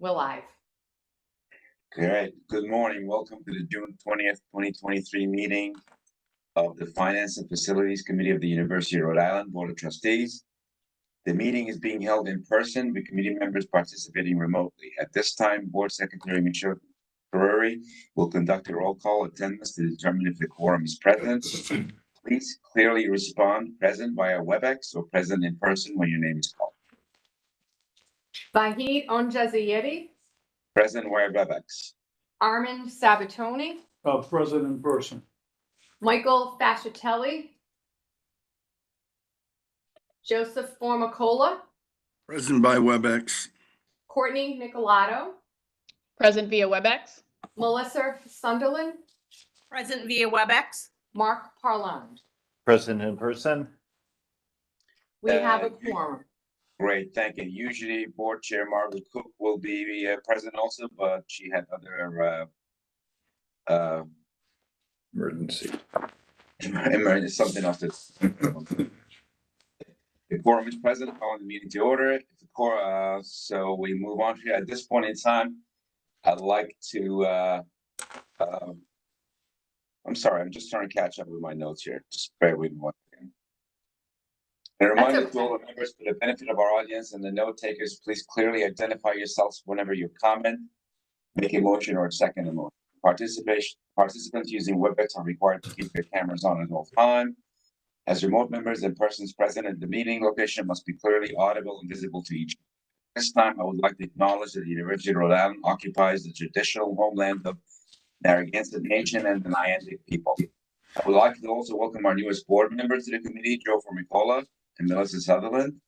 We're live. Great. Good morning. Welcome to the June 20th, 2023 meeting of the Finance and Facilities Committee of the University of Rhode Island Board of Trustees. The meeting is being held in person with committee members participating remotely. At this time, Board Secretary Michelle Ferrari will conduct a roll call attendance to determine if the quorum is present. Please clearly respond present via WebEx or present in person when your name is called. Vahid Onjazayeri, Present via WebEx. Armin Sabatoni, Present in person. Michael Fascitelli, Joseph Formicola, Present by WebEx. Courtney Nicolato, Present via WebEx. Melissa Sunderland, Present via WebEx. Mark Parland. Present in person. We have a quorum. Great, thank you. Usually Board Chair Margaret Cook will be present also, but she had other Emergency. something else that's the quorum is present, calling the meeting to order. So we move on here. At this point in time, I'd like to I'm sorry, I'm just trying to catch up with my notes here. Just bear with me one second. A reminder to all the members, for the benefit of our audience and the note takers, please clearly identify yourselves whenever you comment, make a motion, or second a motion. Participants using WebEx are required to keep their cameras on at all times. As remote members and persons present at the meeting location must be clearly audible and visible to each. This time, I would like to acknowledge that the University of Rhode Island occupies the traditional homeland of Narragansett Nation and the Niantic people. I would like to also welcome our newest board members to the committee, Joe Formicola and Melissa Sutherland.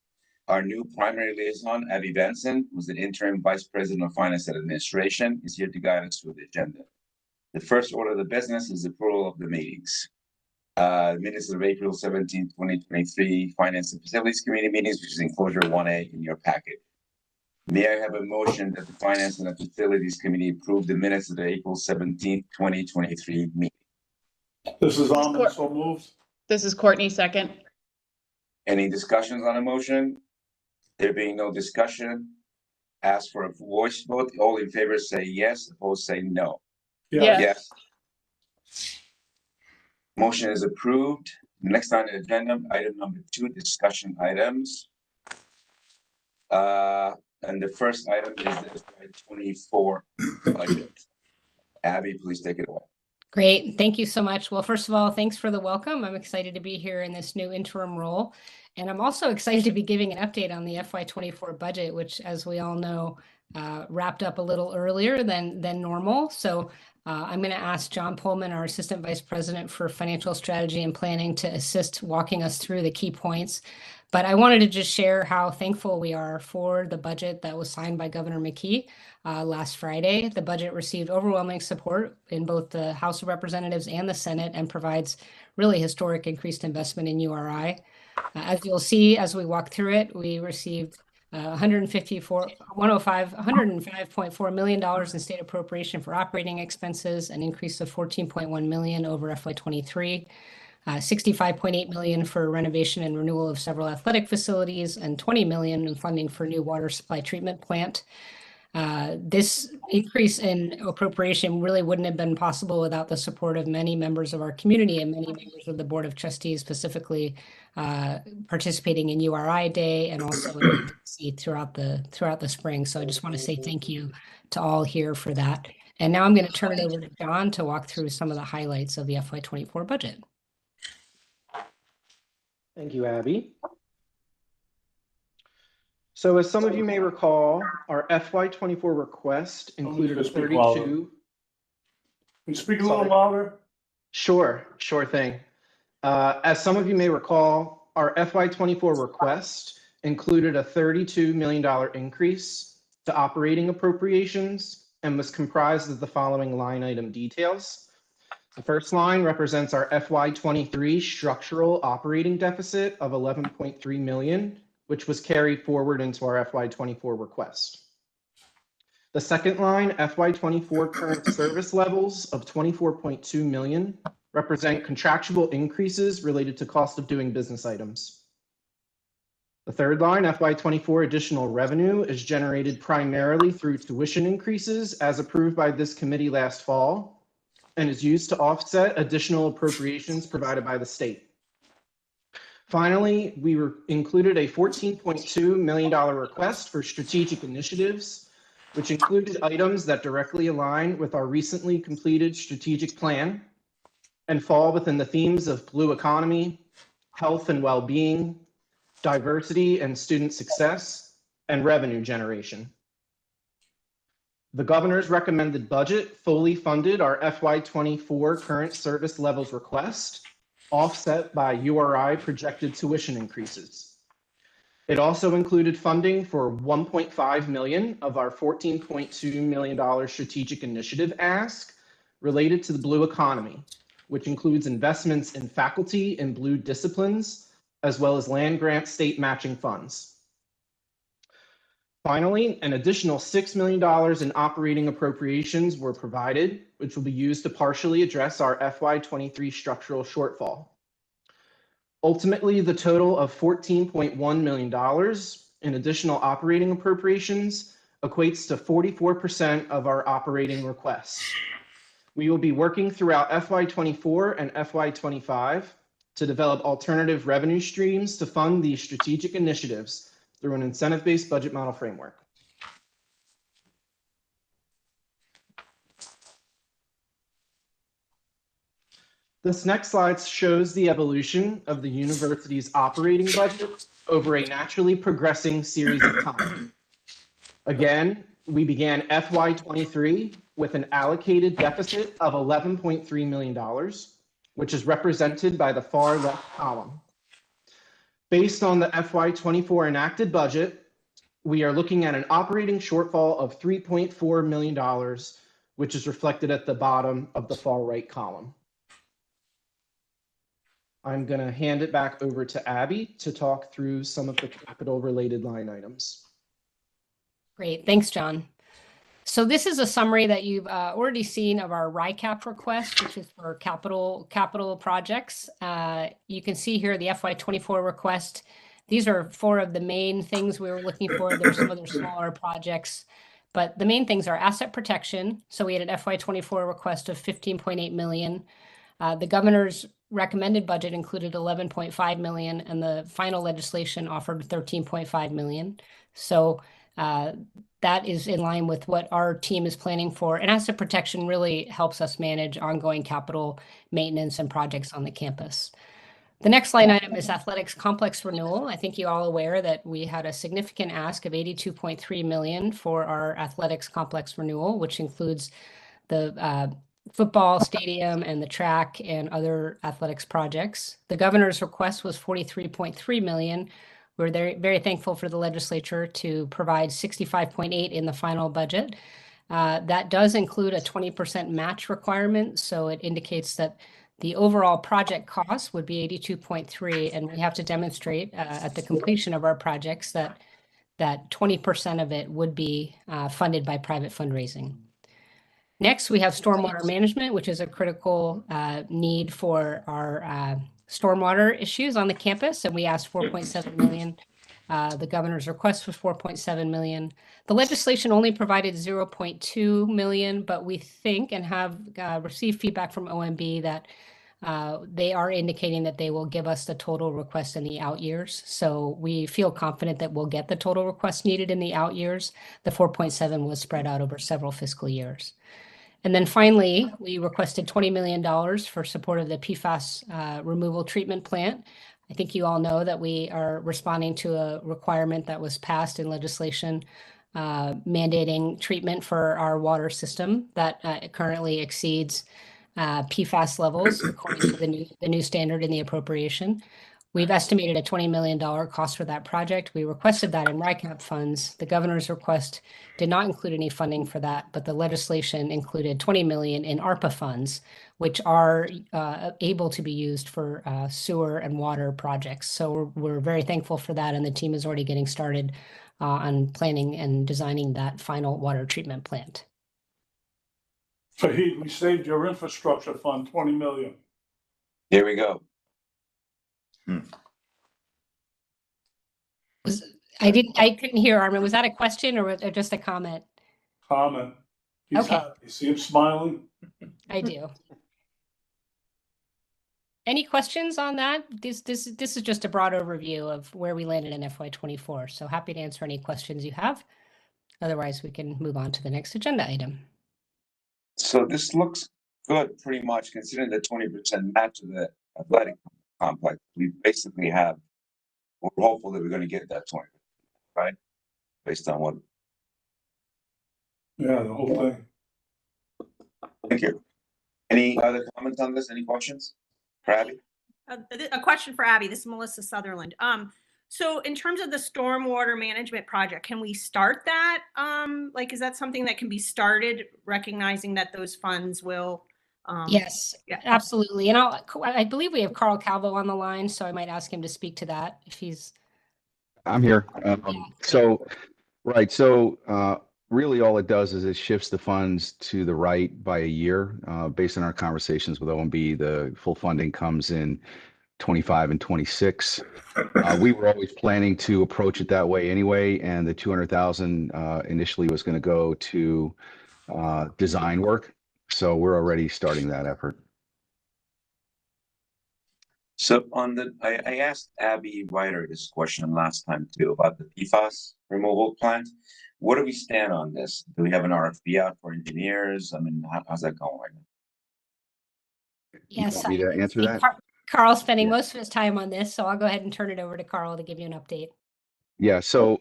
Our new primary liaison, Abby Benson, who's the interim vice president of finance and administration, is here to guide us through the agenda. The first order of the business is approval of the meetings. Minutes of April 17, 2023 Finance and Facilities Committee meetings, which is enclosure 1A in your packet. May I have a motion that the Finance and Facilities Committee approve the minutes of the April 17, 2023 meeting? This is Armin, so moved. This is Courtney, second. Any discussions on the motion? There being no discussion, ask for a voice vote. All in favor say yes, opposed say no. Yes. Yes. Motion is approved. Next on the agenda, item number 2, discussion items. And the first item is the FY24 budget. Abby, please take it away. Great. Thank you so much. Well, first of all, thanks for the welcome. I'm excited to be here in this new interim role. And I'm also excited to be giving an update on the FY24 budget, which, as we all know, wrapped up a little earlier than normal. So I'm going to ask John Pullman, our Assistant Vice President for Financial Strategy and Planning, to assist walking us through the key points. But I wanted to just share how thankful we are for the budget that was signed by Governor McKee last Friday. The budget received overwhelming support in both the House of Representatives and the Senate and provides really historic increased investment in URI. As you'll see as we walk through it, we received $105.4 million in state appropriation for operating expenses, an increase of $14.1 million over FY23. $65.8 million for renovation and renewal of several athletic facilities, and $20 million in funding for new water supply treatment plant. This increase in appropriation really wouldn't have been possible without the support of many members of our community and many members of the Board of Trustees, specifically participating in URI Day and also throughout the spring. So I just want to say thank you to all here for that. And now I'm going to turn it over to John to walk through some of the highlights of the FY24 budget. Thank you, Abby. So as some of you may recall, our FY24 request included a 32. Can you speak a little louder? Sure thing. As some of you may recall, our FY24 request included a $32 million increase to operating appropriations and was comprised of the following line item details. The first line represents our FY23 structural operating deficit of $11.3 million, which was carried forward into our FY24 request. The second line, FY24 current service levels of $24.2 million, represent contractual increases related to cost of doing business items. The third line, FY24 additional revenue, is generated primarily through tuition increases as approved by this committee last fall and is used to offset additional appropriations provided by the state. Finally, we included a $14.2 million request for strategic initiatives, which included items that directly align with our recently completed strategic plan and fall within the themes of blue economy, health and well-being, diversity and student success, and revenue generation. The governor's recommended budget fully funded our FY24 current service levels request, offset by URI projected tuition increases. It also included funding for $1.5 million of our $14.2 million strategic initiative ask related to the blue economy, which includes investments in faculty in blue disciplines, as well as land grant state matching funds. Finally, an additional $6 million in operating appropriations were provided, which will be used to partially address our FY23 structural shortfall. Ultimately, the total of $14.1 million in additional operating appropriations equates to 44% of our operating requests. We will be working throughout FY24 and FY25 to develop alternative revenue streams to fund these strategic initiatives through an incentive-based budget model framework. This next slide shows the evolution of the university's operating budget over a naturally progressing series of time. Again, we began FY23 with an allocated deficit of $11.3 million, which is represented by the far left column. Based on the FY24 enacted budget, we are looking at an operating shortfall of $3.4 million, which is reflected at the bottom of the far right column. I'm going to hand it back over to Abby to talk through some of the capital related line items. Great, thanks, John. So this is a summary that you've already seen of our RICAP request, which is for capital projects. You can see here the FY24 request. These are 4 of the main things we were looking for. There's some other smaller projects, but the main things are asset protection. So we had an FY24 request of $15.8 million. The governor's recommended budget included $11.5 million, and the final legislation offered $13.5 million. So that is in line with what our team is planning for. And asset protection really helps us manage ongoing capital maintenance and projects on the campus. The next line item is athletics complex renewal. I think you're all aware that we had a significant ask of $82.3 million for our athletics complex renewal, which includes the football stadium and the track and other athletics projects. The governor's request was $43.3 million. We're very thankful for the legislature to provide $65.8 in the final budget. That does include a 20% match requirement, so it indicates that the overall project cost would be $82.3, and we have to demonstrate at the completion of our projects that 20% of it would be funded by private fundraising. Next, we have stormwater management, which is a critical need for our stormwater issues on the campus, and we asked $4.7 million. The governor's request was $4.7 million. The legislation only provided $0.2 million, but we think and have received feedback from OMB that they are indicating that they will give us the total request in the out years. So we feel confident that we'll get the total request needed in the out years. The 4.7 was spread out over several fiscal years. And then finally, we requested $20 million for support of the PFAS removal treatment plant. I think you all know that we are responding to a requirement that was passed in legislation mandating treatment for our water system that currently exceeds PFAS levels according to the new standard in the appropriation. We've estimated a $20 million cost for that project. We requested that in RICAP funds. The governor's request did not include any funding for that, but the legislation included $20 million in ARPA funds, which are able to be used for sewer and water projects. So we're very thankful for that, and the team is already getting started on planning and designing that final water treatment plant. So we saved your infrastructure fund, 20 million. Here we go. I couldn't hear, Armin. Was that a question or just a comment? Comment. He's Okay. happy. See him smiling? I do. Any questions on that? This is just a broad overview of where we landed in FY24. So happy to answer any questions you have. Otherwise, we can move on to the next agenda item. So this looks good, pretty much, considering the 20% match of the athletic complex. We basically have, we're hopeful that we're gonna get that 20, right? Based on what, Yeah, the whole thing. thank you. Any other comments on this? Any questions? For Abby? A question for Abby. This is Melissa Sutherland. So in terms of the stormwater management project, can we start that? Like, is that something that can be started, recognizing that those funds will? Yes, yeah. absolutely. And I believe we have Carl Calvo on the line, so I might ask him to speak to that if he's. I'm here. great. So, right. So, really all it does is it shifts the funds to the right by a year. Based on our conversations with OMB, the full funding comes in 25 and 26. We were always planning to approach it that way anyway, and the 200,000 initially was going to go to design work. So we're already starting that effort. So on the, I asked Abby Ryder this question last time too about the PFAS removal plant. Where do we stand on this? Do we have an RFP out for engineers? I mean, how's that going right now? You Yes, want me to answer that? Carl's spending Yeah. most of his time on this, so I'll go ahead and turn it over to Carl to give you an update. Yeah. So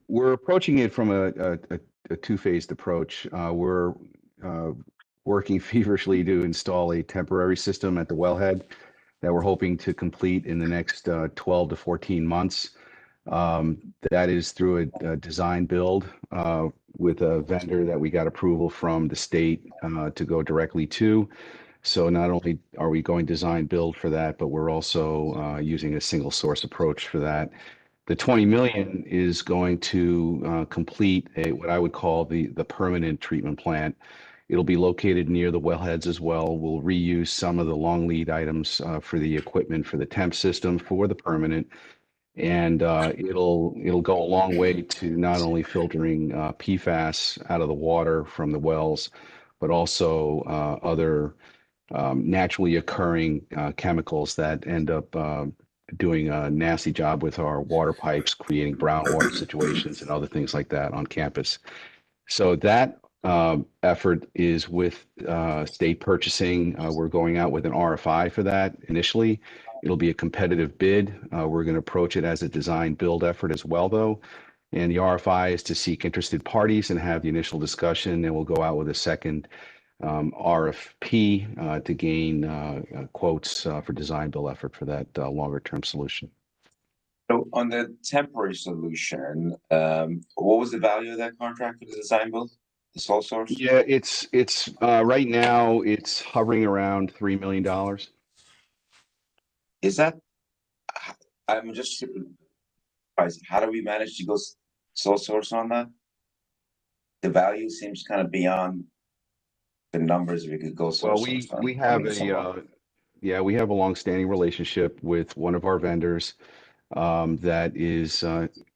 we're approaching it from a two-phased approach. We're working feverishly to install a temporary system at the wellhead that we're hoping to complete in the next 12 to 14 months. That is through a design build with a vendor that we got approval from the state to go directly to. So not only are we going design build for that, but we're also using a single source approach for that. The 20 million is going to complete what I would call the permanent treatment plant. It'll be located near the wellheads as well. We'll reuse some of the long lead items for the equipment for the temp system for the permanent. And it'll go a long way to not only filtering PFAS out of the water from the wells, but also other naturally occurring chemicals that end up doing a nasty job with our water pipes, creating brown water situations and other things like that on campus. So that effort is with state purchasing. We're going out with an RFI for that initially. It'll be a competitive bid. We're going to approach it as a design build effort as well, though. And the RFI is to seek interested parties and have the initial discussion. And we'll go out with a second RFP to gain quotes for design build effort for that longer term solution. So on the temporary solution, what was the value of that contract for the design build? The sole source? Yeah, it's right now it's hovering around $3 million. Is that, I'm just surprised, how do we manage to go sole source on that? The value seems kind of beyond the numbers we could go sole Well, source on. we have we have a long-standing relationship with one of our vendors that is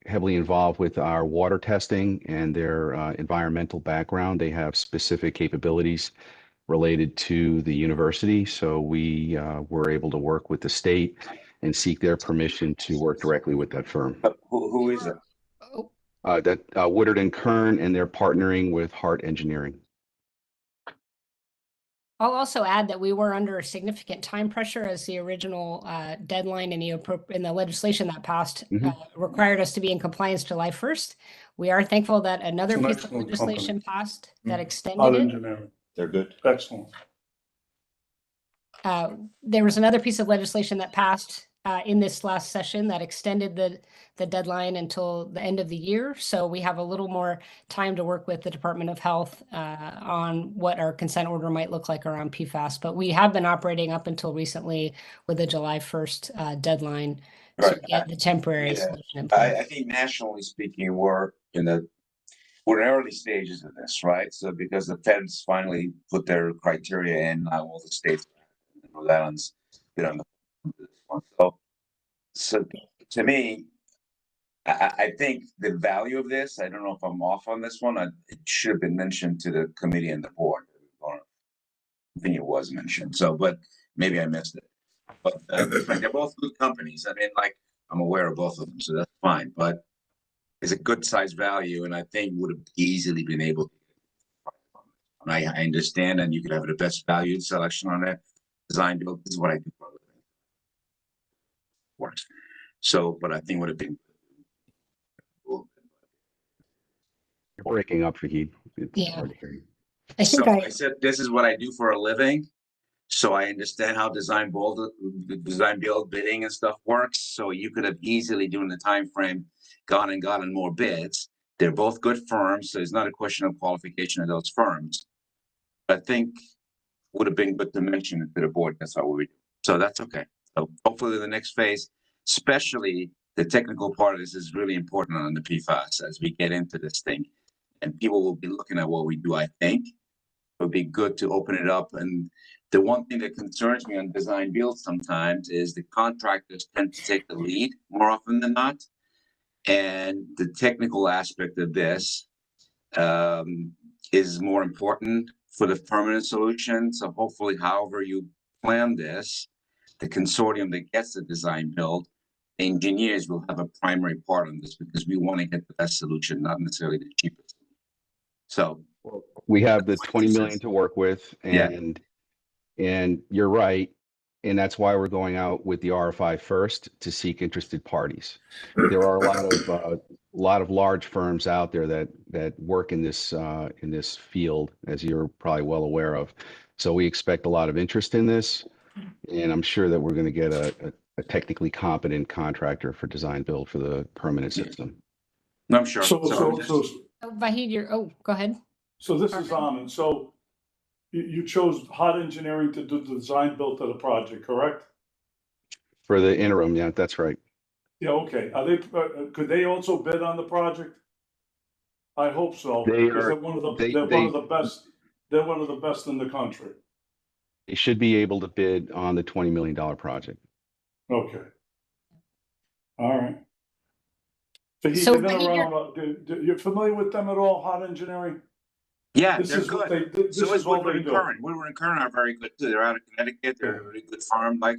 heavily involved with our water testing and their environmental background. They have specific capabilities related to the university. So we were able to work with the state and seek their permission to work directly with that firm. Who is it? That Woodard and Kern, and they're partnering with Hart Engineering. I'll also add that we were under significant time pressure as the original deadline in the legislation that passed required us to be in compliance July 1st. We are thankful that another It's an piece of excellent legislation company. passed that Hart extended it. Engineering. They're good. Excellent. There was another piece of legislation that passed in this last session that extended the deadline until the end of the year. So we have a little more time to work with the Department of Health on what our consent order might look like around PFAS. But we have been operating up until recently with a July 1st deadline to get the temporary solution in place. I think nationally speaking, we're in early stages of this, right? So because the feds finally put their criteria in, now all the states and Rhode Island's, you know, this one. So to me, I think the value of this, I don't know if I'm off on this one, it should have been mentioned to the committee and the board. I think it was mentioned, so, but maybe I missed it. But they're both good companies. I mean, like, I'm aware of both of them, so that's fine, but it's a good size value, and I think would have easily been able to. And I understand, and you could have the best valued selection on it. Design build, this is what I do for a living. Works. So, but I think would have been. You're breaking up, Fahid. It's Yeah. hard to hear you. I So think I said, this is what I do for a living. So I understand how design build bidding and stuff works. So you could have easily, during the time frame, gone and gotten more bids. They're both good firms, so it's not a question of qualification of those firms. I think would have been good to mention it to the board. That's how we do. So that's okay. So hopefully the next phase, especially the technical part of this, is really important on the PFAS as we get into this thing. And people will be looking at what we do, I think. It would be good to open it up. And the one thing that concerns me on design build sometimes is the contractors tend to take the lead more often than not. And the technical aspect of this is more important for the permanent solution. So hopefully, however you plan this, the consortium that gets the design build, engineers will have a primary part on this because we want to get the best solution, not necessarily the cheapest. So We have the 20 million to work with, Yeah. and you're right. And that's why we're going out with the RFI first to seek interested parties. There are a lot of large firms out there that work in this field, as you're probably well aware of. So we expect a lot of interest in this, and I'm sure that we're going to get a technically competent contractor for design build for the permanent system. I'm sure. So Vahid, go ahead. So this is Anand. So you chose Hot Engineering to do the design build of the project, correct? For the interim, yeah, that's right. Yeah, okay. Are they, could they also bid on the project? I hope so. They Because are- they're one of the, they- they're they- one of the best, they're one of the best in the country. They should be able to bid on the $20 million project. Okay. All right. So So, they've been Vahid, around, you're familiar with them at all, Hot Engineering? Yeah, This they're is what good. they, this So is is what Woodward they and do. Curran. Woodward and Curran are very good too. They're out of Connecticut. They're a really good firm. Like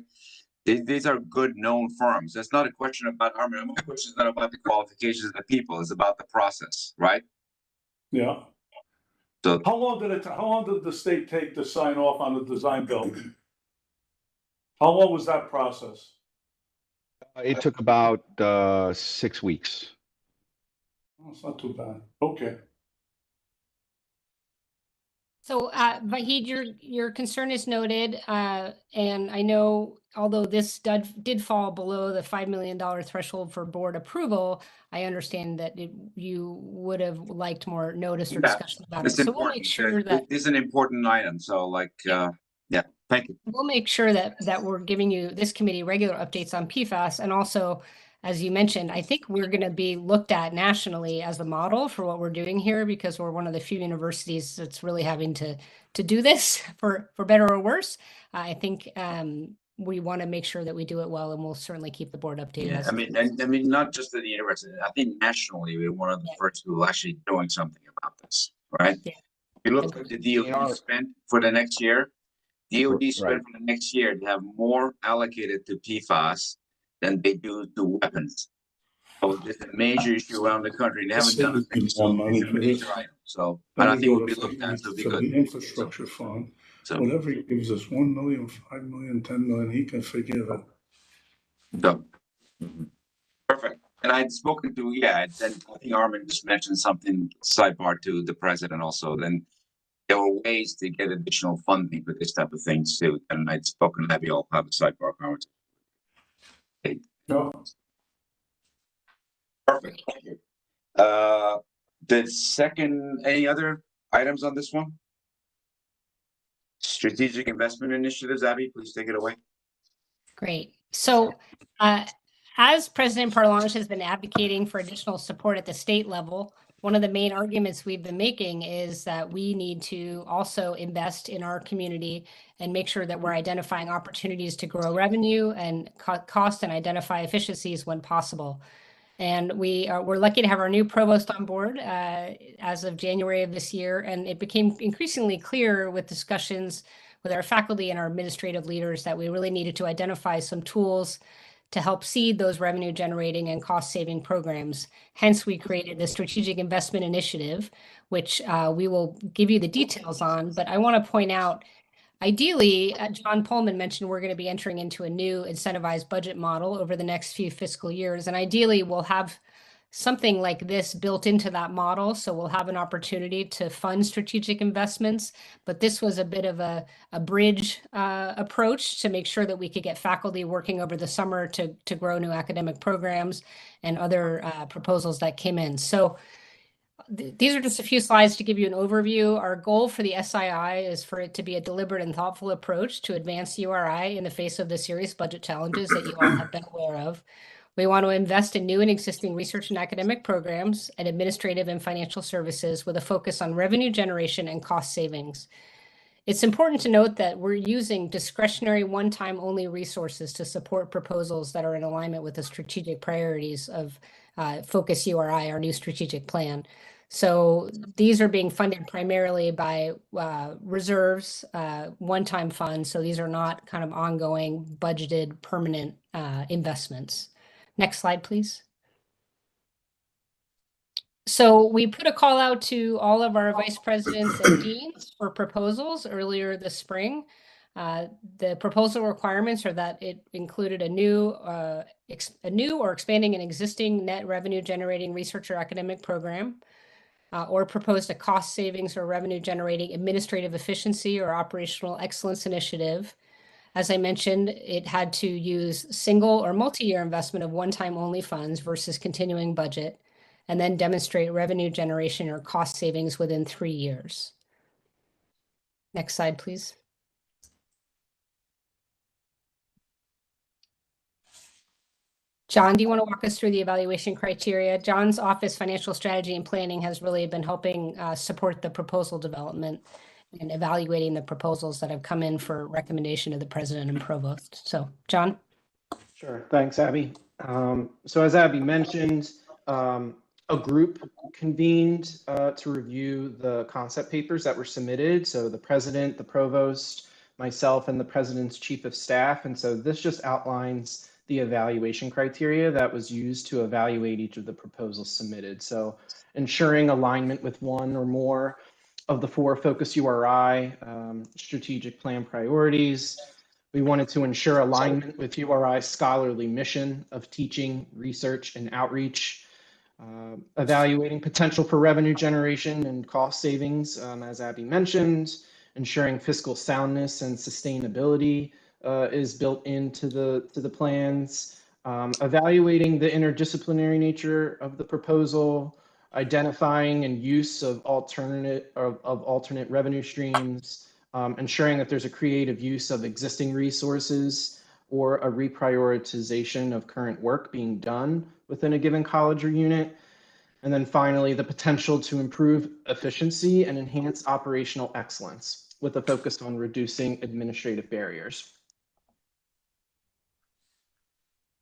these are good known firms. It's not a question about armor. My question is not about the qualifications of the people. It's about the process, right? Yeah. So How long did the state take to sign off on the design build? How long was that process? It took about 6 weeks. Oh, it's not too bad. Okay. So, Vahid, your concern is noted, and I know although this did fall below the $5 million threshold for board approval, I understand that you would have liked more notice or Yeah, discussion about it. it's So we'll important. make sure that It's an important item. So like, yeah, thank you. we'll make sure that we're giving you, this committee, regular updates on PFAS. And also, as you mentioned, I think we're going to be looked at nationally as a model for what we're doing here, because we're one of the few universities that's really having to do this for better or worse. I think we want to make sure that we do it well, and we'll certainly keep the board updated. Yeah, as I mean, not just at the university. I think nationally we're one of the first who are actually doing something about this, right? Yeah. If you look at the DOD spent for the next year, DOD spent for the next year to have more allocated to PFAS than they do to weapons. So it's a major issue around the country. They haven't done it. So it's a major item. So, and I think we'll be looked at, so it'll be So good. the infrastructure fund, So, whatever he gives us, 1 million, 5 million, 10 million, he can forgive it. done. Perfect. And I'd spoken to, and I think Armin just mentioned something sidebar to the president also. Then there were ways to get additional funding for this type of things too. And I'd spoken, maybe I'll have a sidebar conversation. No, Perfect. Thank you. The second, any other items on this one? Strategic investment initiatives, Abby, please take it away. Great. So, as President Parlange has been advocating for additional support at the state level, one of the main arguments we've been making is that we need to also invest in our community and make sure that we're identifying opportunities to grow revenue and cut costs and identify efficiencies when possible. And we're lucky to have our new provost on board as of January of this year. And it became increasingly clear with discussions with our faculty and our administrative leaders that we really needed to identify some tools to help seed those revenue generating and cost saving programs. Hence, we created the Strategic Investment Initiative, which we will give you the details on. But I want to point out, ideally, John Pullman mentioned we're going to be entering into a new incentivized budget model over the next few fiscal years. And ideally, we'll have something like this built into that model. So we'll have an opportunity to fund strategic investments. But this was a bit of a bridge approach to make sure that we could get faculty working over the summer to grow new academic programs and other proposals that came in. So these are just a few slides to give you an overview. Our goal for the SII is for it to be a deliberate and thoughtful approach to advance URI in the face of the serious budget challenges that you all have been aware of. We want to invest in new and existing research and academic programs and administrative and financial services with a focus on revenue generation and cost savings. It's important to note that we're using discretionary one-time only resources to support proposals that are in alignment with the strategic priorities of Focus URI, our new strategic plan. So these are being funded primarily by reserves, one-time funds. So these are not kind of ongoing budgeted permanent investments. Next slide, please. So we put a call out to all of our vice presidents and deans for proposals earlier this spring. The proposal requirements are that it included a new or expanding an existing net revenue generating research or academic program, or proposed a cost savings or revenue generating administrative efficiency or operational excellence initiative. As I mentioned, it had to use single or multi-year investment of one-time only funds versus continuing budget, and then demonstrate revenue generation or cost savings within 3 years. Next slide, please. John, do you want to walk us through the evaluation criteria? John's office financial strategy and planning has really been helping support the proposal development and evaluating the proposals that have come in for recommendation to the president and provost. So, John? Sure. Thanks, Abby. So as Abby mentioned, a group convened to review the concept papers that were submitted. So the president, the provost, myself, and the president's chief of staff. And so this just outlines the evaluation criteria that was used to evaluate each of the proposals submitted. So ensuring alignment with one or more of the 4 Focus URI strategic plan priorities. We wanted to ensure alignment with URI's scholarly mission of teaching, research, and outreach. Evaluating potential for revenue generation and cost savings, as Abby mentioned. Ensuring fiscal soundness and sustainability is built into the plans. Evaluating the interdisciplinary nature of the proposal. Identifying and use of alternate revenue streams, ensuring that there's a creative use of existing resources or a reprioritization of current work being done within a given college or unit. And then finally, the potential to improve efficiency and enhance operational excellence with a focus on reducing administrative barriers.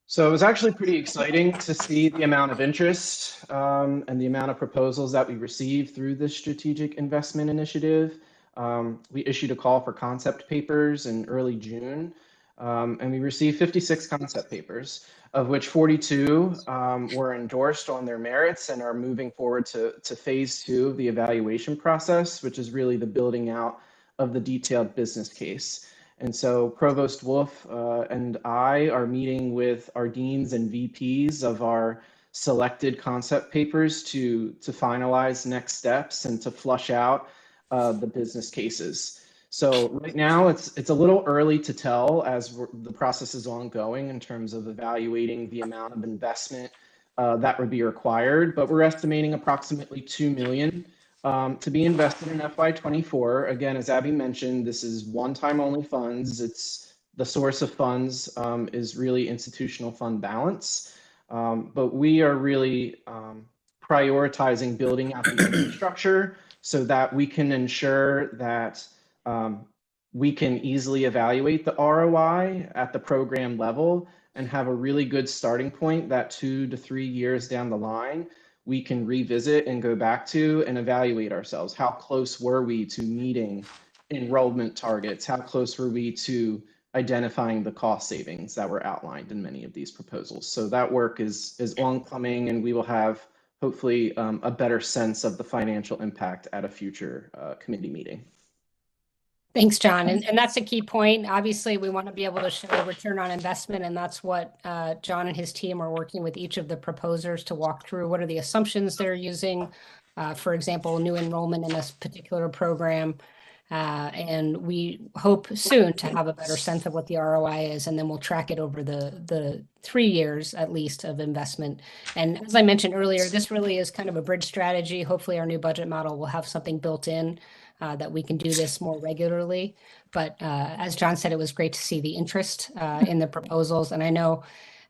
So it was actually pretty exciting to see the amount of interest and the amount of proposals that we received through this strategic investment initiative. We issued a call for concept papers in early June, and we received 56 concept papers, of which 42 were endorsed on their merits and are moving forward to phase 2 of the evaluation process, which is really the building out of the detailed business case. And so Provost Wolf and I are meeting with our deans and VPs of our selected concept papers to finalize next steps and to flush out the business cases. So right now it's a little early to tell as the process is ongoing in terms of evaluating the amount of investment that would be required, but we're estimating approximately $2 million to be invested in FY24. Again, as Abby mentioned, this is one-time only funds. It's the source of funds is really institutional fund balance. But we are really prioritizing building out the infrastructure so that we can ensure that we can easily evaluate the ROI at the program level, and have a really good starting point that 2 to 3 years down the line, we can revisit and go back to and evaluate ourselves. How close were we to meeting enrollment targets? How close were we to identifying the cost savings that were outlined in many of these proposals? So that work is oncoming, and we will have hopefully a better sense of the financial impact at a future committee meeting. Thanks, John. And that's a key point. Obviously, we want to be able to show a return on investment, and that's what John and his team are working with each of the proposers to walk through. What are the assumptions they're using? For example, new enrollment in this particular program. And we hope soon to have a better sense of what the ROI is, and then we'll track it over the 3 years at least of investment. And as I mentioned earlier, this really is kind of a bridge strategy. Hopefully our new budget model will have something built in that we can do this more regularly. But as John said, it was great to see the interest in the proposals. And I know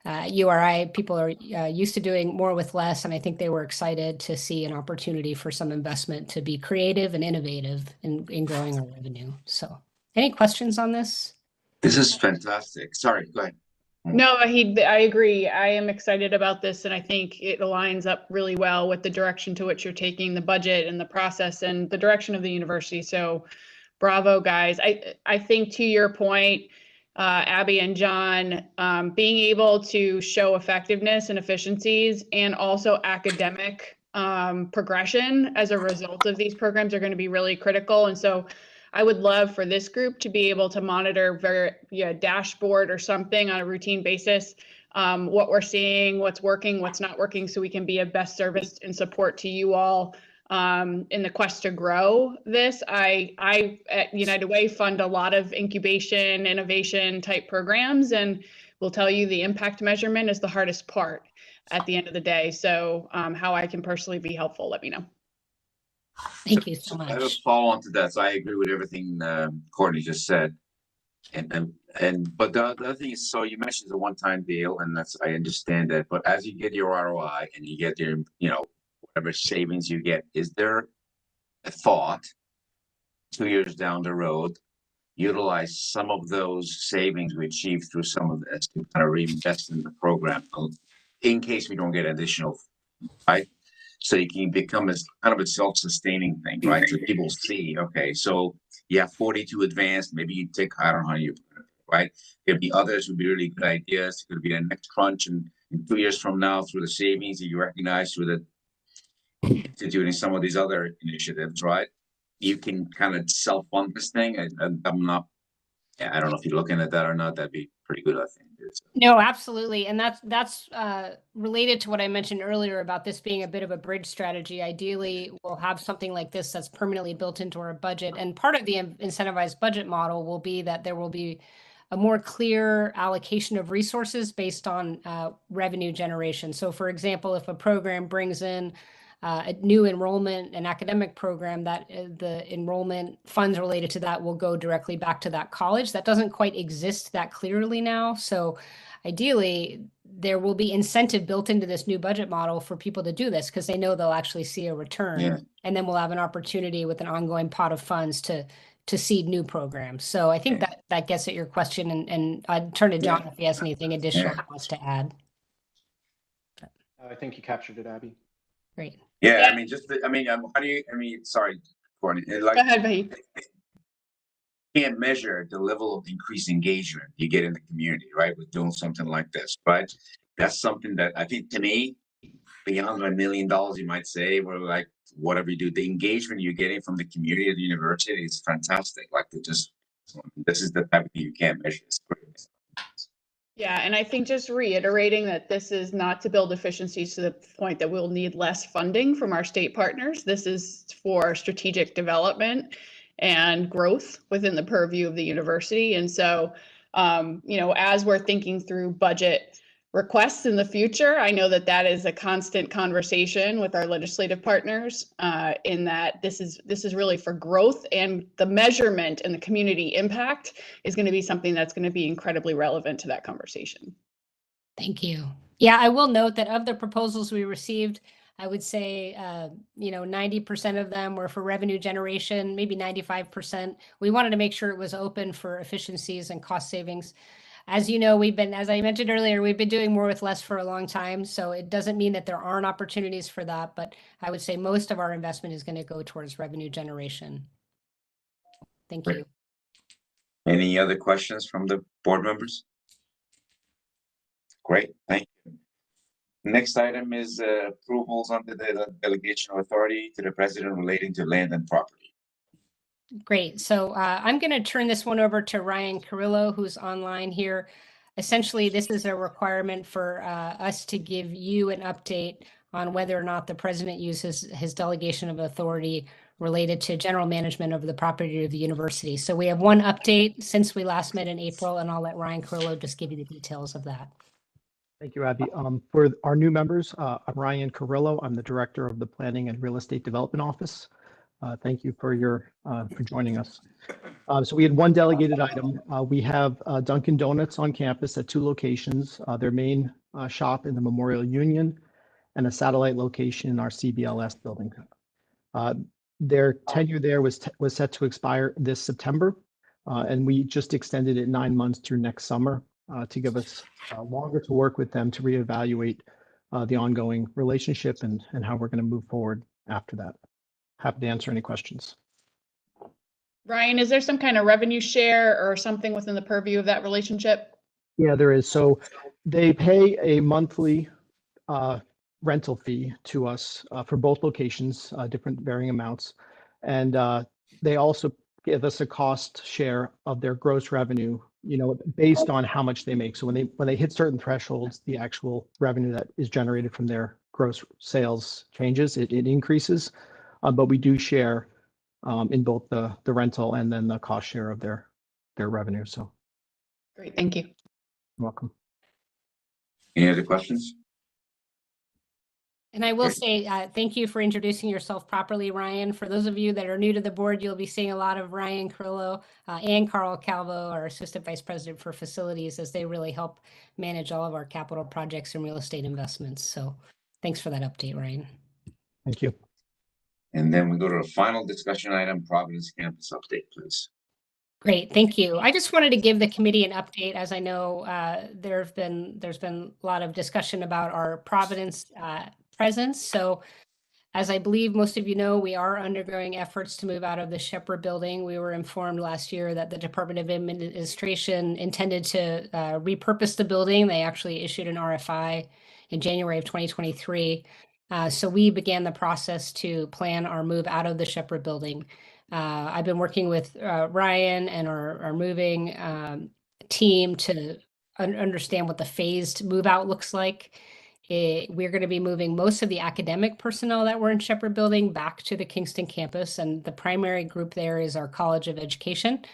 URI people are used to doing more with less, and I think they were excited to see an opportunity for some investment to be creative and innovative in growing our revenue. So any questions on this? This is fantastic. Sorry, go ahead. No, I agree. I am excited about this, and I think it aligns up really well with the direction to which you're taking the budget and the process and the direction of the university. So bravo, guys. I think to your point, Abby and John, being able to show effectiveness and efficiencies and also academic progression as a result of these programs are going to be really critical. And so I would love for this group to be able to monitor via dashboard or something on a routine basis, what we're seeing, what's working, what's not working, so we can be of best service and support to you all in the quest to grow this. I at United Way fund a lot of incubation, innovation type programs, and will tell you the impact measurement is the hardest part at the end of the day. So how I can personally be helpful, let me know. Thank you so I have a much. follow on to that. So I agree with everything Courtney just said. But the other thing is, so you mentioned the one-time deal, and that's, I understand that. But as you get your ROI and you get your, whatever savings you get, is there a thought 2 years down the road, utilize some of those savings we achieved through some of this to kind of reinvest in the program in case we don't get additional, right? So you can become as kind of a self-sustaining thing, right? So people see, okay, so you have 42 advanced, maybe you take, I don't know how you, right? There'll be others who would be really good ideas. It could be the next crunch, and in 2 years from now, through the savings that you recognize through the instituting some of these other initiatives, right? You can kind of self-fund this thing. I'm not, I don't know if you're looking at that or not. That'd be pretty good, I think. No, absolutely. And that's related to what I mentioned earlier about this being a bit of a bridge strategy. Ideally, we'll have something like this that's permanently built into our budget. And part of the incentivized budget model will be that there will be a more clear allocation of resources based on revenue generation. So for example, if a program brings in a new enrollment, an academic program, that the enrollment funds related to that will go directly back to that college. That doesn't quite exist that clearly now. So ideally, there will be incentive built into this new budget model for people to do this because they know they'll actually see a return. Yeah. And then we'll have an opportunity with an ongoing pot of funds to seed new programs. So I think that gets at your question, and I'd turn to John if he has anything additional he wants to add. I think you captured it, Abby. Great. Yeah, I mean, how do you, sorry, Courtney, like, Go ahead, Vahid. can't measure the level of increased engagement you get in the community, right? With doing something like this, right? That's something that I think, to me, beyond $1 million, you might say, or like whatever you do, the engagement you're getting from the community of the university is fantastic. Like, this is the type of thing you can't measure. It's great. Yeah, and I think just reiterating that this is not to build efficiencies to the point that we'll need less funding from our state partners. This is for strategic development and growth within the purview of the university. And so, as we're thinking through budget requests in the future, I know that that is a constant conversation with our legislative partners in that this is really for growth, and the measurement and the community impact is going to be something that's going to be incredibly relevant to that conversation. Thank you. Yeah, I will note that of the proposals we received, I would say, 90% of them were for revenue generation, maybe 95%. We wanted to make sure it was open for efficiencies and cost savings. as you know, as I mentioned earlier, we've been doing more with less for a long time. So it doesn't mean that there aren't opportunities for that, but I would say most of our investment is going to go towards revenue generation. Thank Great. you. Any other questions from the board members? Great, thank you. Next item is approvals under the delegation of authority to the president relating to land and property. Great. So I'm going to turn this one over to Ryan Carrillo, who's online here. Essentially, this is a requirement for us to give you an update on whether or not the president uses his delegation of authority related to general management of the property of the university. So we have one update since we last met in April, and I'll let Ryan Carrillo just give you the details of that. Thank you, Abby. For our new members, I'm Ryan Carrillo. I'm the Director of the Planning and Real Estate Development Office. Thank you for joining us. So we had one delegated item. We have Dunkin' Donuts on campus at 2 locations, their main shop in the Memorial Union and a satellite location in our CBLS building. Their tenure there was set to expire this September, and we just extended it 9 months through next summer to give us longer to work with them to reevaluate the ongoing relationship and how we're going to move forward after that. Happy to answer any questions. Ryan, is there some kind of revenue share or something within the purview of that relationship? Yeah, there is. So they pay a monthly rental fee to us for both locations, different varying amounts. And they also give us a cost share of their gross revenue, based on how much they make. So when they hit certain thresholds, the actual revenue that is generated from their gross sales changes, it increases. But we do share in both the rental and then the cost share of their revenue. So Great, thank you. you're welcome. Any other questions? And I will say thank you for introducing yourself properly, Ryan. For those of you that are new to the board, you'll be seeing a lot of Ryan Carrillo and Carl Calvo, our Assistant Vice President for Facilities, as they really help manage all of our capital projects and real estate investments. So thanks for that update, Ryan. Thank you. And then we go to the final discussion item, Providence campus update, please. Great, thank you. I just wanted to give the committee an update. As I know, there's been a lot of discussion about our Providence presence. So as I believe most of you know, we are undergoing efforts to move out of the Shepherd building. We were informed last year that the Department of Administration intended to repurpose the building. They actually issued an RFI in January of 2023. So we began the process to plan our move out of the Shepherd building. I've been working with Ryan and our moving team to understand what the phased move out looks like. We're going to be moving most of the academic personnel that were in Shepherd building back to the Kingston campus, and the primary group there is our College of Education.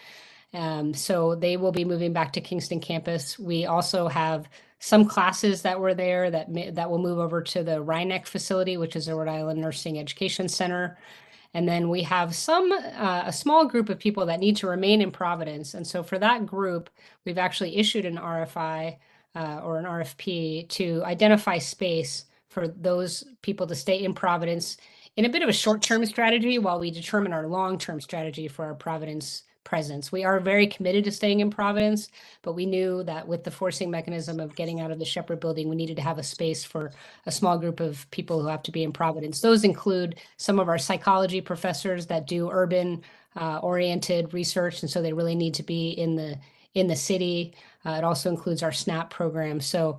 So they will be moving back to Kingston campus. We also have some classes that were there that will move over to the Rhinebeck facility, which is the Rhode Island Nursing Education Center. And then we have a small group of people that need to remain in Providence. And so for that group, we've actually issued an RFI or an RFP to identify space for those people to stay in Providence in a bit of a short-term strategy while we determine our long-term strategy for our Providence presence. We are very committed to staying in Providence, but we knew that with the forcing mechanism of getting out of the Shepherd building, we needed to have a space for a small group of people who have to be in Providence. Those include some of our psychology professors that do urban oriented research, and so they really need to be in the city. It also includes our SNAP program. So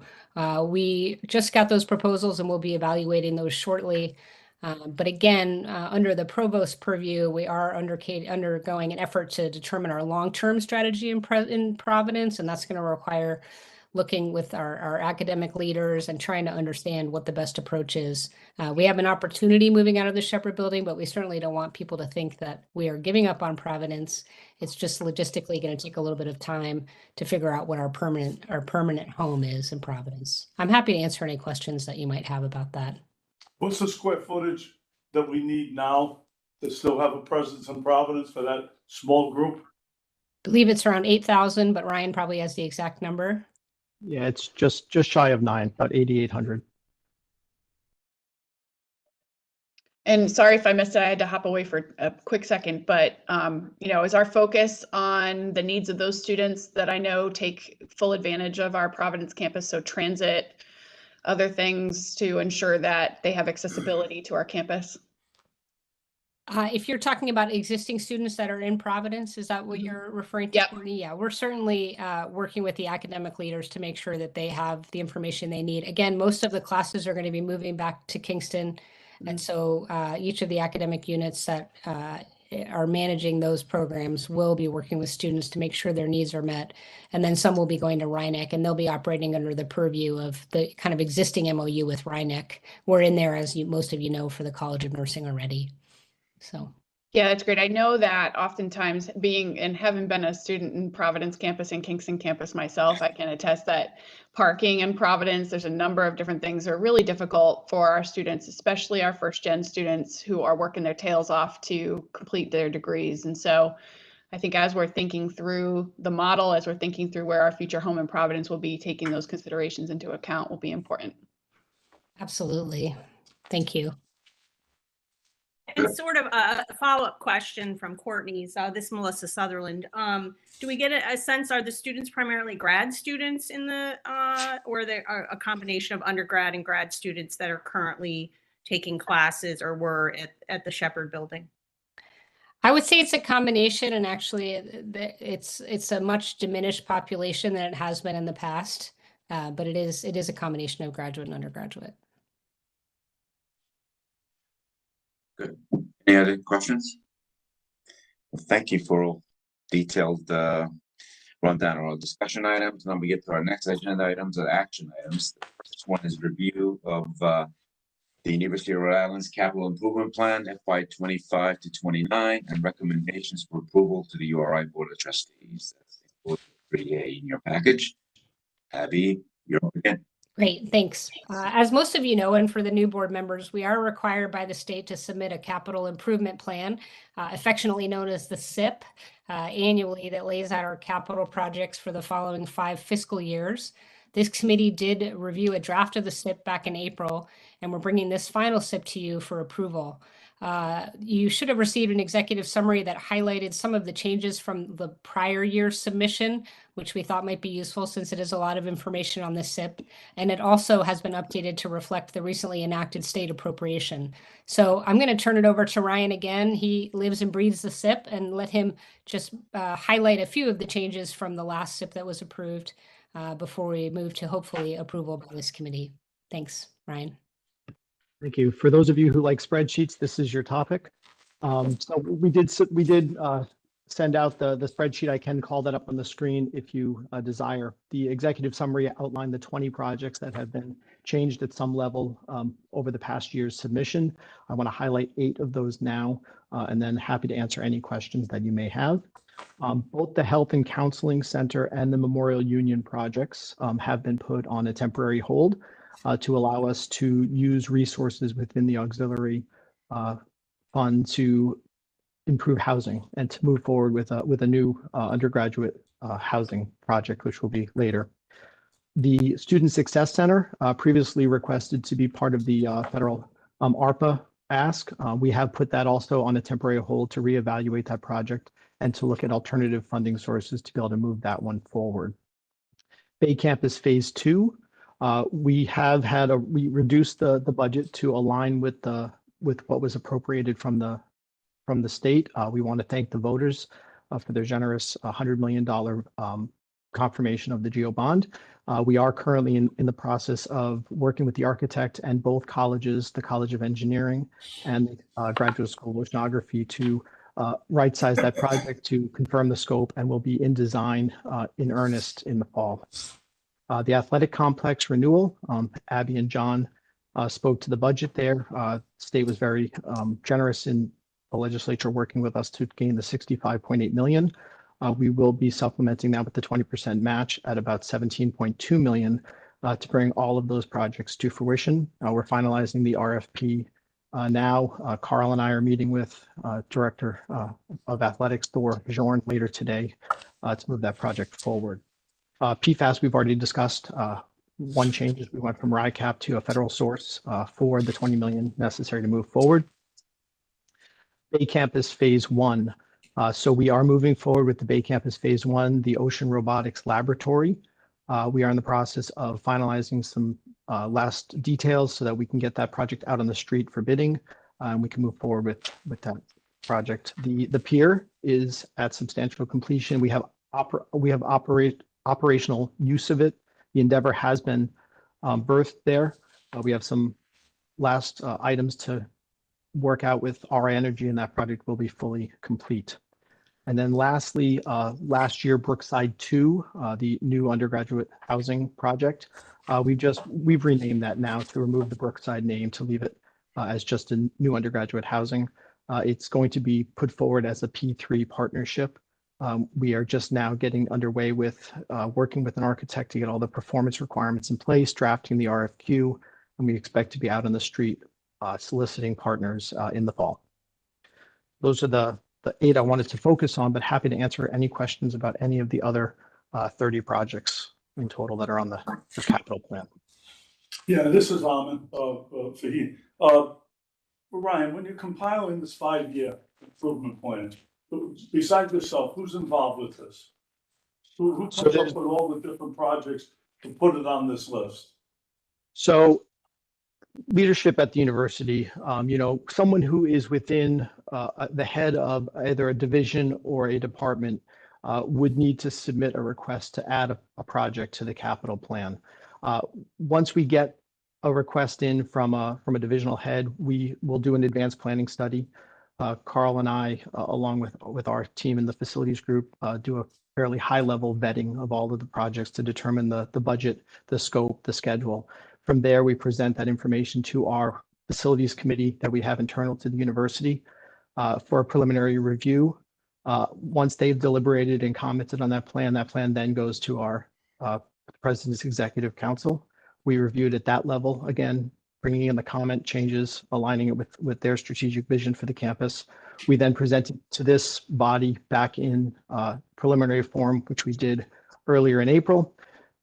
we just got those proposals and we'll be evaluating those shortly. But again, under the provost purview, we are undergoing an effort to determine our long-term strategy in Providence, and that's going to require looking with our academic leaders and trying to understand what the best approach is. We have an opportunity moving out of the Shepherd building, but we certainly don't want people to think that we are giving up on Providence. It's just logistically going to take a little bit of time to figure out what our permanent home is in Providence. I'm happy to answer any questions that you might have about that. What's the square footage that we need now to still have a presence in Providence for that small group? I believe it's around 8,000, but Ryan probably has the exact number. Yeah, it's just shy of 9, about 8,800. And sorry if I missed it, I had to hop away for a quick second, but, is our focus on the needs of those students that I know take full advantage of our Providence campus, so transit, other things to ensure that they have accessibility to our campus? If you're talking about existing students that are in Providence, is that what you're referring to? Yep. Courtney? Yeah, we're certainly working with the academic leaders to make sure that they have the information they need. Again, most of the classes are going to be moving back to Kingston. And so each of the academic units that are managing those programs will be working with students to make sure their needs are met. And then some will be going to Rhineck, and they'll be operating under the purview of the kind of existing MOU with Rhineck. We're in there, as most of you know, for the College of Nursing already. So. Yeah, that's great. I know that oftentimes having been a student in Providence campus and Kingston campus myself, I can attest that parking in Providence, there's a number of different things that are really difficult for our students, especially our first gen students who are working their tails off to complete their degrees. And so I think as we're thinking through the model, as we're thinking through where our future home in Providence will be, taking those considerations into account will be important. Absolutely. Thank you. And sort of a follow-up question from Courtney's, this is Melissa Sutherland. Do we get a sense, are the students primarily grad students in the, or they are a combination of undergrad and grad students that are currently taking classes or were at the Shepherd building? I would say it's a combination, and actually it's a much diminished population than it has been in the past, but it is a combination of graduate and undergraduate. Good. Any other questions? Well, thank you for all detailed rundown on our discussion items. Now we get to our next agenda items or action items. The first one is review of the University of Rhode Island's Capital Improvement Plan FY25 to 29 and recommendations for approval to the URI Board of Trustees. That's 3A in your package. Abby, you're up again. Great, thanks. As most of you know, and for the new board members, we are required by the state to submit a capital improvement plan, affectionately known as the CIP, annually, that lays out our capital projects for the following 5 fiscal years. This committee did review a draft of the CIP back in April, and we're bringing this final CIP to you for approval. You should have received an executive summary that highlighted some of the changes from the prior year's submission, which we thought might be useful since it is a lot of information on the CIP. And it also has been updated to reflect the recently enacted state appropriation. So I'm going to turn it over to Ryan again. He lives and breathes the CIP, and let him just highlight a few of the changes from the last CIP that was approved before we move to hopefully approval by this committee. Thanks, Ryan. Thank you. For those of you who like spreadsheets, this is your topic. So we did send out the spreadsheet. I can call that up on the screen if you desire. The executive summary outlined the 20 projects that have been changed at some level over the past year's submission. I want to highlight 8 of those now, and then happy to answer any questions that you may have. Both the Health and Counseling Center and the Memorial Union projects have been put on a temporary hold to allow us to use resources within the auxiliary fund to improve housing and to move forward with a new undergraduate housing project, which will be later. The Student Success Center, previously requested to be part of the federal ARPA ask. We have put that also on a temporary hold to reevaluate that project and to look at alternative funding sources to be able to move that one forward. Bay Campus Phase 2. We reduced the budget to align with what was appropriated from the state. We want to thank the voters for their generous $100 million confirmation of the GEO bond. We are currently in the process of working with the architect and both colleges, the College of Engineering and the Graduate School of Oceanography, to right-size that project to confirm the scope, and will be in design in earnest in the fall. The athletic complex renewal, Abby and John spoke to the budget there. State was very generous in the legislature working with us to gain the 65.8 million. We will be supplementing that with the 20% match at about 17.2 million to bring all of those projects to fruition. We're finalizing the RFP now. Carl and I are meeting with Director of Athletics, Thor Bjorn, later today to move that project forward. PFAS, we've already discussed. One change is we went from RICAP to a federal source for the 20 million necessary to move forward. Bay Campus Phase 1. So we are moving forward with the Bay Campus Phase 1, the Ocean Robotics Laboratory. We are in the process of finalizing some last details so that we can get that project out on the street for bidding. And we can move forward with that project. The pier is at substantial completion. We have operational use of it. The Endeavor has been birthed there. We have some last items to work out with RI Energy, and that project will be fully complete. And then lastly, last year, Brookside 2, the new undergraduate housing project, we've renamed that now to remove the Brookside name to leave it as just a new undergraduate housing. It's going to be put forward as a P3 partnership. We are just now getting underway with working with an architect to get all the performance requirements in place, drafting the RFQ, and we expect to be out on the street soliciting partners in the fall. Those are the 8 I wanted to focus on, but happy to answer any questions about any of the other 30 projects in total that are on the capital plan. Yeah, this is Ahmed, Fahid. Ryan, when you're compiling this 5-year improvement plan, besides yourself, who's involved with this? Who comes up with all the different projects to put it on this list? So leadership at the university, someone who is within the head of either a division or a department would need to submit a request to add a project to the capital plan. Once we get a request in from a divisional head, we will do an advanced planning study. Carl and I, along with our team in the facilities group, do a fairly high level vetting of all of the projects to determine the budget, the scope, the schedule. From there, we present that information to our facilities committee that we have internal to the university for a preliminary review. Once they've deliberated and commented on that plan then goes to our President's Executive Council. We reviewed at that level, again, bringing in the comment changes, aligning it with their strategic vision for the campus. We then presented to this body back in preliminary form, which we did earlier in April.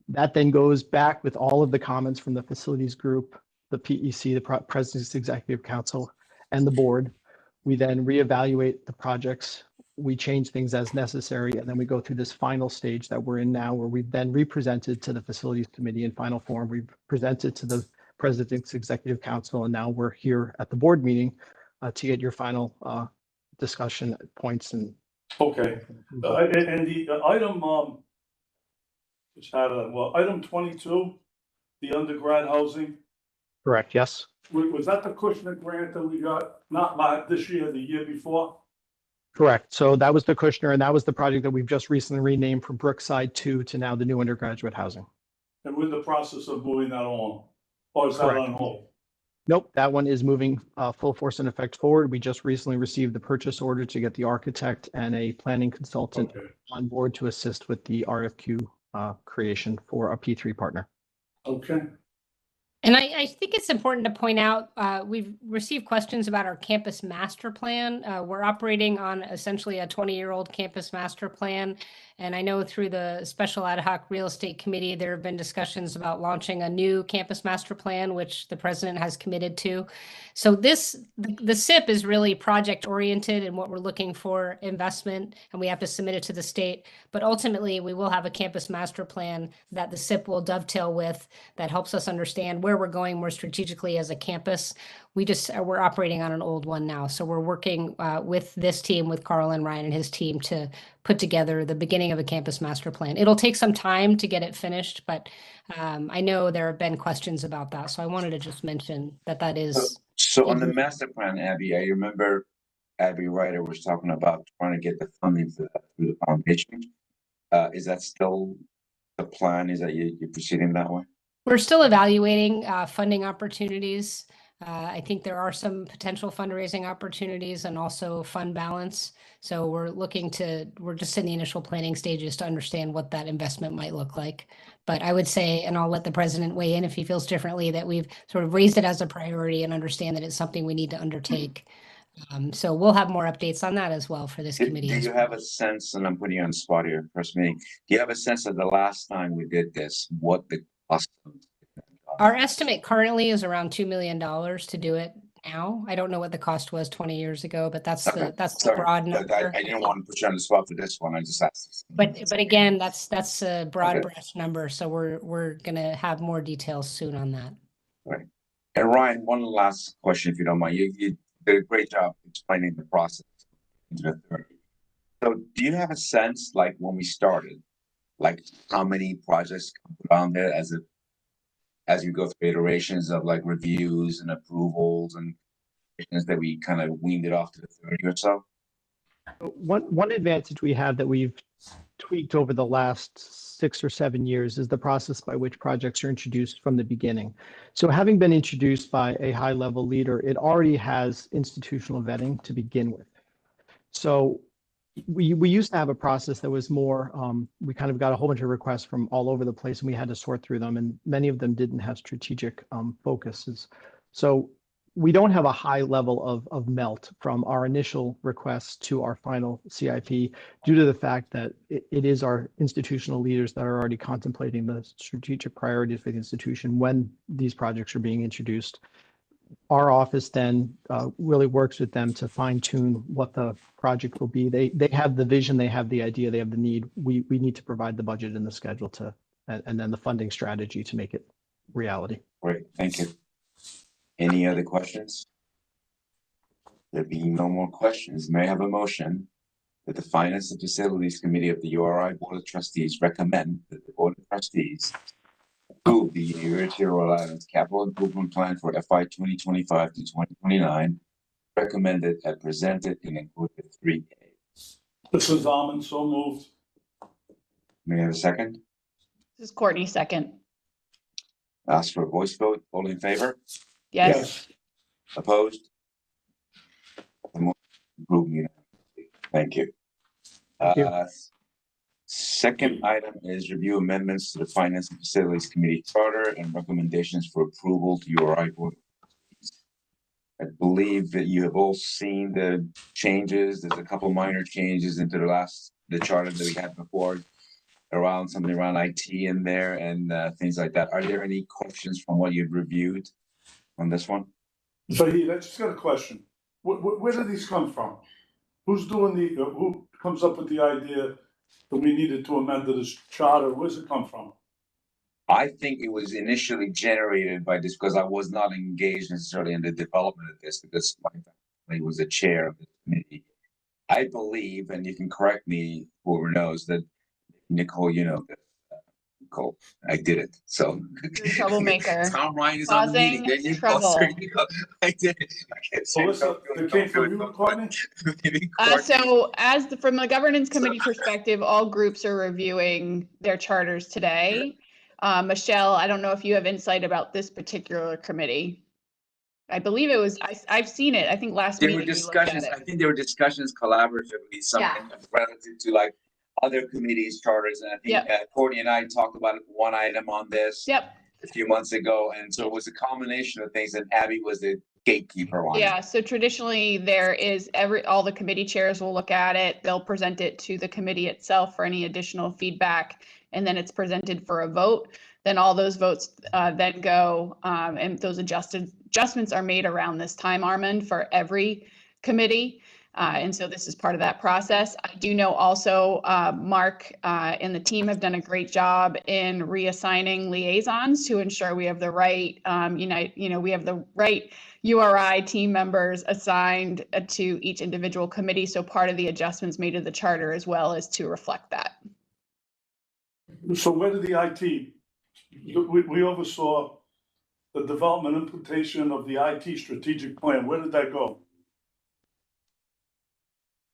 That then goes back with all of the comments from the facilities group, the PEC, the President's Executive Council, and the board. We then reevaluate the projects. We change things as necessary, and then we go through this final stage that we're in now, where we've then represented to the facilities committee in final form. We've presented to the President's Executive Council, and now we're here at the board meeting to get your final discussion points. And okay, and the item item 22, the undergrad housing. Correct. Yes. Was that the Kushner grant that we got? Not this year, the year before. Correct. So that was the Kushner, and that was the project that we've just recently renamed from Brookside 2 to now the new undergraduate housing. And we're in the process of moving that on, or is that on hold? Nope, that one is moving full force and effect forward. We just recently received the purchase order to get the architect and a planning consultant on board to assist with the RFQ creation for a P3 partner. Okay. And I think it's important to point out, we've received questions about our campus master plan. We're operating on essentially a 20-year-old campus master plan. And I know through the Special Ad Hoc Real Estate Committee, there have been discussions about launching a new campus master plan, which the president has committed to. So the CIP is really project oriented and what we're looking for investment, and we have to submit it to the state. But ultimately, we will have a campus master plan that the CIP will dovetail with that helps us understand where we're going more strategically as a campus. We're operating on an old one now. So we're working with this team, with Carl and Ryan and his team, to put together the beginning of a campus master plan. It'll take some time to get it finished, but I know there have been questions about that. So I wanted to just mention that is. So on the master plan, Abby, I remember Abby Ryder was talking about trying to get the funding for that through the foundation. Is that still the plan? Is that you're proceeding that way? We're still evaluating funding opportunities. I think there are some potential fundraising opportunities and also fund balance. So we're just in the initial planning stages to understand what that investment might look like. But I would say, and I'll let the president weigh in if he feels differently, that we've sort of raised it as a priority and understand that it's something we need to undertake. So we'll have more updates on that as well for this committee. Do you have a sense, and I'm putting you on the spot here, first meeting, do you have a sense of the last time we did this, what the cost of? Our estimate currently is around $2 million to do it now. I don't know what the cost was 20 years ago, but that's Okay, the sorry. broad I number. didn't want to put you on the spot for this one. I just asked. But again, that's a broad Okay. brush number, so we're gonna have more details soon on that. Right. And Ryan, one last question, if you don't mind. You did a great job explaining the process into the 30. So do you have a sense, like when we started, like how many projects come around there as you go through iterations of like reviews and approvals and that we kind of weaned it off to the 30 or so? One advantage we have that we've tweaked over the last 6 or 7 years is the process by which projects are introduced from the beginning. So having been introduced by a high-level leader, it already has institutional vetting to begin with. So we used to have a process that was more, we kind of got a whole bunch of requests from all over the place and we had to sort through them, and many of them didn't have strategic focuses. So we don't have a high level of melt from our initial requests to our final CIP due to the fact that it is our institutional leaders that are already contemplating the strategic priorities for the institution when these projects are being introduced. Our office then really works with them to fine tune what the project will be. They have the vision, they have the idea, they have the need. We need to provide the budget and the schedule and then the funding strategy to make it reality. Great, thank you. Any other questions? There being no more questions, may I have a motion that the Finance and Facilities Committee of the URI Board of Trustees recommend that the Board of Trustees approve the University of Rhode Island's capital improvement plan for FY 2025 to 2029, recommended and presented in Exhibit 3A. This is Almond, so moved. May I have a second? This is Courtney, second. Ask for a voice vote. All in favor? Yes. Opposed? The motion is approved unanimously. Thank you. Thank you. Second item is review amendments to the Finance and Facilities Committee Charter and recommendations for approval to URI Board. I believe that you have all seen the changes. There's a couple minor changes into the charter that we had before, around something around IT in there and things like that. Are there any questions from what you've reviewed on this one? So I just got a question. Where do these come from? Who's doing who comes up with the idea that we needed to amend this charter? Where's it come from? I think it was initially generated by this because I was not engaged necessarily in the development of this because my family was the chair of the committee. I believe, and you can correct me, whoever knows, that Nicole, you know, Nicole, I did it. So Troublemaker. Tom Ryan is on the meeting. There you go. Trouble. There you go. I did it. Melissa, it came from you, Courtney? So from the governance committee perspective, all groups are reviewing their charters today. Michelle, I don't know if you have insight about this particular committee. I believe it was, I've seen it. I think last There meeting were we looked at discussions. it. I think there were discussions collaboratively, something relative to like other committees' charters. And I think Courtney and I talked about one item on this a few months ago. And so it was a combination of things, and Abby was the gatekeeper on it. Yeah, so traditionally there is all the committee chairs will look at it. They'll present it to the committee itself for any additional feedback, and then it's presented for a vote. Then all those votes then go, and those adjustments are made around this time, Armand, for every committee. And so this is part of that process. I do know also Mark and the team have done a great job in reassigning liaisons to ensure we have the right, we have the right URI team members assigned to each individual committee. So part of the adjustments made to the charter as well is to reflect that. So where did the IT, we oversaw the development implementation of the IT strategic plan. Where did that go?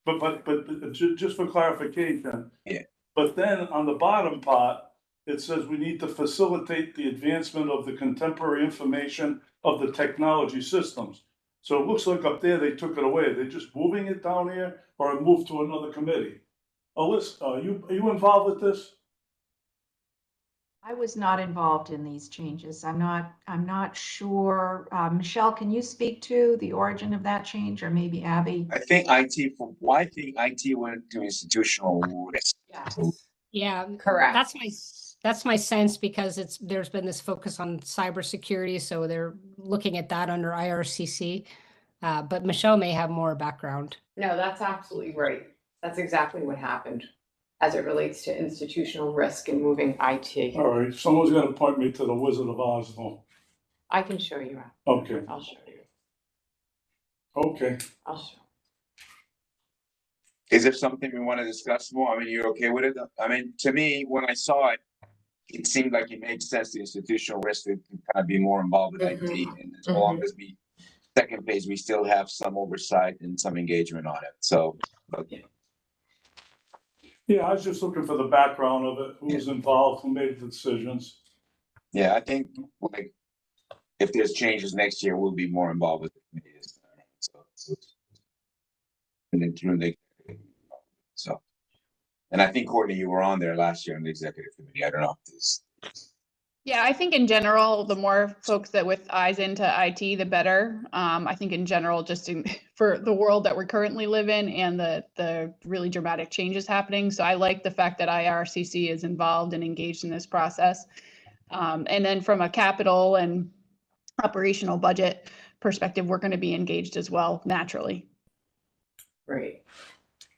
But just for clarification. Yeah. But then on the bottom part, it says we need to facilitate the advancement of the contemporary information of the technology systems. So it looks like up there they took it away. They're just moving it down here, or it moved to another committee. Alyssa, are you involved with this? I was not involved in these changes. I'm not sure. Michelle, can you speak to the origin of that change, or maybe Abby? I think IT went to institutional risk. Yes. Yeah, Correct. that's my That's my sense because there's been this focus on cybersecurity, so they're looking at that under IRCC. But Michelle may have more background. No, that's absolutely right. That's exactly what happened as it relates to institutional risk and moving IT. All right, someone's gonna point me to the Wizard of Oz though. I can show you. Okay, I'll show you. okay. I'll show. Is there something we want to discuss more? I mean, you're okay with it? I mean, to me, when I saw it, it seemed like it made sense, the institutional risk to kind of be more involved with IT. And as long as second phase, we still have some oversight and some engagement on it. So, Yeah, I was just looking for the background of it, who was involved, who made the decisions. yeah, I think like if there's changes next year, we'll be more involved with the committee this time. So, and then through the and I think Courtney, you were on there last year in the executive committee. I don't know if this. Yeah, I think in general, the more folks that with eyes into IT, the better. I think in general, for the world that we currently live in and the really dramatic changes happening. So I like the fact that IRCC is involved and engaged in this process. And then from a capital and operational budget perspective, we're going to be engaged as well, naturally. Right.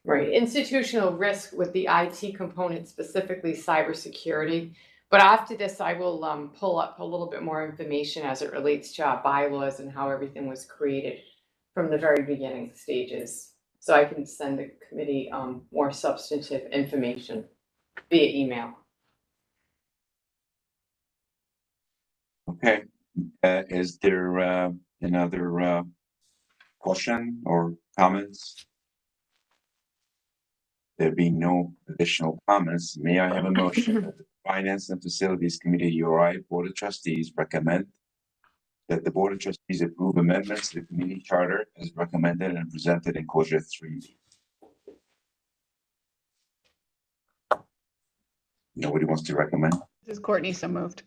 Right. Institutional risk with the IT component, specifically cybersecurity. But after this, I will pull up a little bit more information as it relates to our bylaws and how everything was created from the very beginning stages. So I can send the committee more substantive information via email. Okay. Is there another question or comments? There being no additional comments, may I have a motion that the Finance and Facilities Committee, URI Board of Trustees recommend that the Board of Trustees approve amendments to the committee charter as recommended and presented in Closure 3. Nobody wants to recommend? This is Courtney, so moved.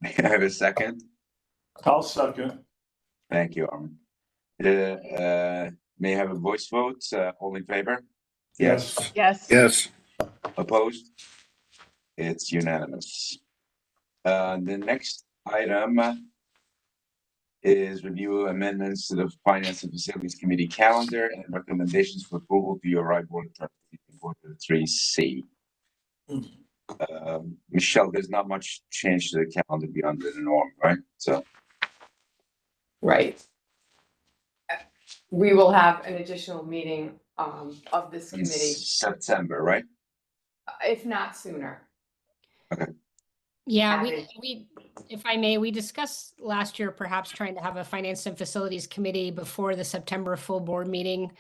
May I have a second? I'll second. Thank you, Armin. May I have a voice vote? All in favor? Yes. Yes. Yes. Opposed? It's unanimous. The next item is review amendments to the Finance and Facilities Committee calendar and recommendations for approval to URI Board of Trustees in Board 3C. Michelle, there's not much change to the calendar beyond the norm, right? So. Right. We will have an additional meeting of this In committee, September, right? if not sooner. Yeah, Abby. we, if I may, we discussed last year perhaps trying to have a Finance and Facilities Committee before the September full board meeting,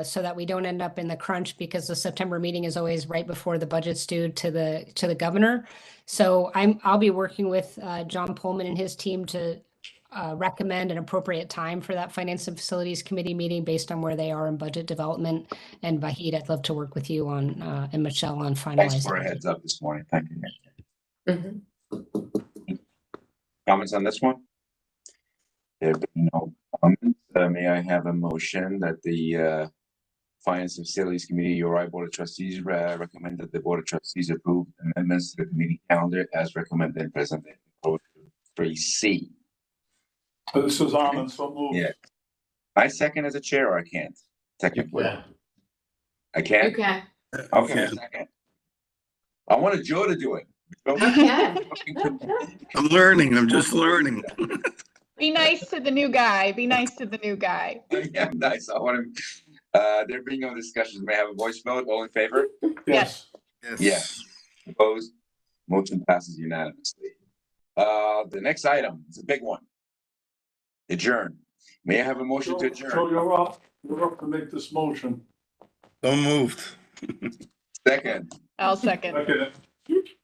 so that we don't end up in the crunch because the September meeting is always right before the budget's due to the governor. So I'll be working with John Pullman and his team to recommend an appropriate time for that Finance and Facilities Committee meeting based on where they are in budget development. And Vahid, I'd love to work with you on and Michelle on finalizing. Thanks for a heads up this morning. Thank you. Comments on this one? There being no comments, may I have a motion that the Finance and Facilities Committee, URI Board of Trustees, recommend that the Board of Trustees approve amendments to the committee calendar as recommended and presented in Code 3C. This is Armin, so moved. Yeah. I second as a chair, or I can't technically. I You can't. can. Okay, second. I wanted Joe to do it. You can. I'm learning. I'm just learning. Be nice to the new guy. Be nice to the new guy. Yeah, nice. I want him. There being no discussions, may I have a voice vote? All in favor? Yes. Yes. Opposed? Motion passes unanimously. The next item is a big one. Adjourn. May I have a motion to adjourn? So you're up to make this motion. So moved. Second. I'll second. Second.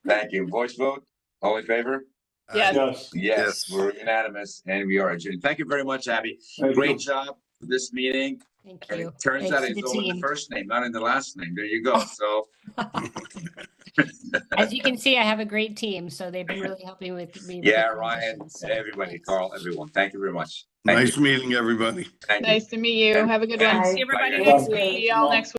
Thank you. Voice vote? All in favor? Yes. Yes. Yes, we're unanimous and we are adjourned. Thank you very much, Abby. Thank Great you. job for this meeting. Thank And you. it turns Thanks out to it's the all in the team. first name, not in the last name. There you go. So. As you can see, I have a great team, so they've been really helping with me. with the Yeah, Ryan, transitions, so everybody, thanks. Carl, everyone. Thank you very much. Thank Nice you. meeting, everybody. Thank you. Nice to meet you. Have a good one. Bye. See everybody Bye. next Bye. week. See y'all next week.